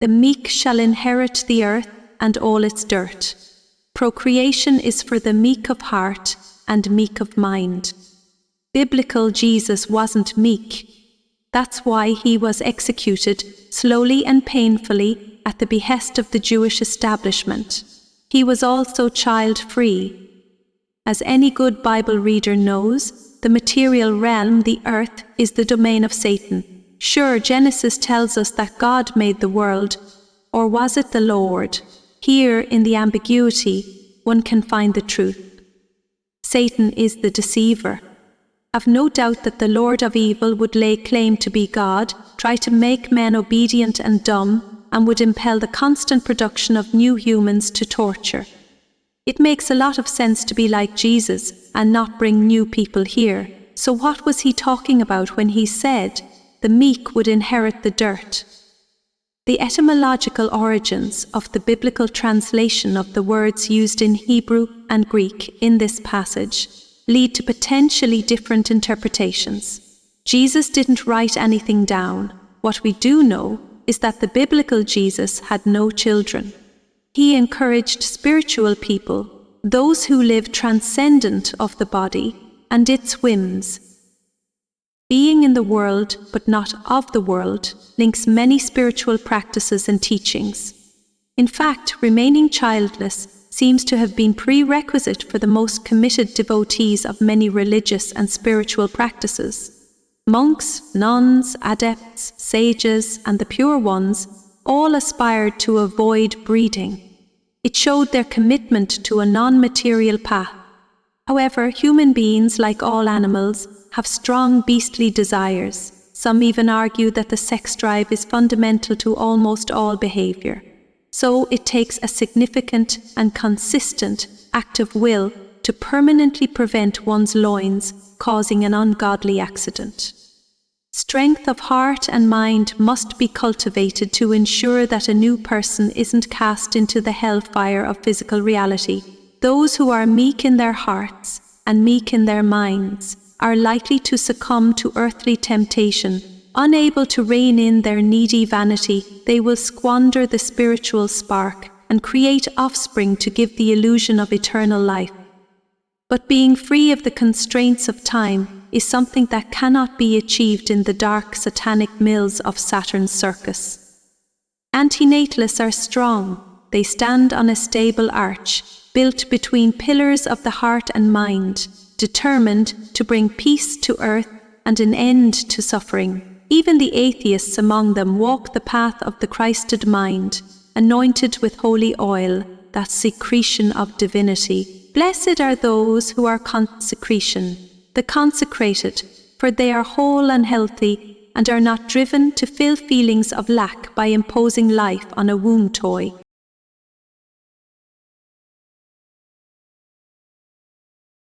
The meek shall inherit the earth and all its dirt. Procreation is for the meek of heart and meek of mind. Biblical Jesus wasn't meek. That's why he was executed slowly and painfully at the behest of the Jewish establishment. He was also child-free. As any good Bible reader knows, the material realm, the earth, is the domain of Satan. Sure, Genesis tells us that God made the world, or was it the Lord? Here, in the ambiguity, one can find the truth. Satan is the deceiver. I've no doubt that the Lord of evil would lay claim to be God, try to make men obedient and dumb, and would impel the constant production of new humans to torture. It makes a lot of sense to be like Jesus and not bring new people here. So what was he talking about when he said, the meek would inherit the dirt? The etymological origins of the biblical translation of the words used in Hebrew and Greek in this passage lead to potentially different interpretations. Jesus didn't write anything down. What we do know is that the biblical Jesus had no children. He encouraged spiritual people, those who live transcendent of the body and its whims. Being in the world, but not of the world, links many spiritual practices and teachings. In fact, remaining childless seems to have been prerequisite for the most committed devotees of many religious and spiritual practices. Monks, nuns, adepts, sages, and the pure ones all aspired to avoid breeding. It showed their commitment to a non-material path. However, human beings, like all animals, have strong beastly desires. Some even argue that the sex drive is fundamental to almost all behavior. So it takes a significant and consistent act of will to permanently prevent one's loins causing an ungodly accident. Strength of heart and mind must be cultivated to ensure that a new person isn't cast into the hellfire of physical reality. Those who are meek in their hearts and meek in their minds are likely to succumb to earthly temptation. Unable to rein in their needy vanity, they will squander the spiritual spark and create offspring to give the illusion of eternal life. But being free of the constraints of time is something that cannot be achieved in the dark satanic mills of Saturn's circus. Anti-natalists are strong. They stand on a stable arch, built between pillars of the heart and mind, determined to bring peace to earth and an end to suffering. Even the atheists among them walk the path of the Christed mind, anointed with holy oil, that secretion of divinity. Blessed are those who are consecration, the consecrated, for they are whole and healthy and are not driven to fill feelings of lack by imposing life on a womb toy.